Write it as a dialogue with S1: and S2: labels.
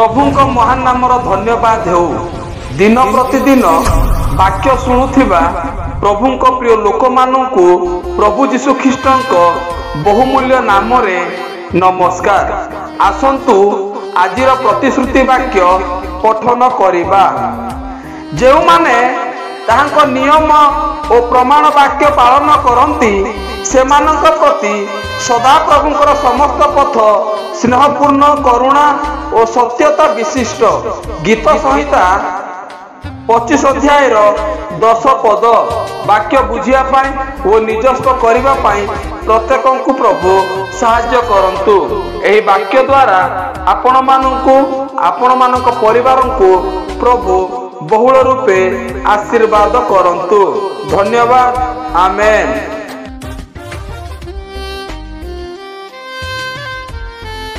S1: प्रभुंक महान नामर धन्यवाद हो। दिन प्रतिदिन वाक्य शुणुथिबा प्रभुंक प्रिय लोक मानू प्रभु जीशु ख्रीष्टंक बहुमूल्य नाम रे नमस्कार। आसंतु आजिर प्रतिश्रुति वाक्य पठन करिबा। जो माने ताहांक नियम और प्रमाण वाक्य पालन करती सेमानक प्रति सदा प्रभुंकर समस्त पथ स्नेहपूर्ण करुणा और सत्यता विशिष्ट। गीत संहिता 25 अध्याय 10 पद वाक्य बुझिया और निजस्थ करिबा पाई प्रत्येक को प्रभु साहाय्य करंतु। एही वाक्य द्वारा आपण मानकु आपण मानक परिवार को प्रभु बहुल रूपे आशीर्वाद करंतु। धन्यवाद। आमेन।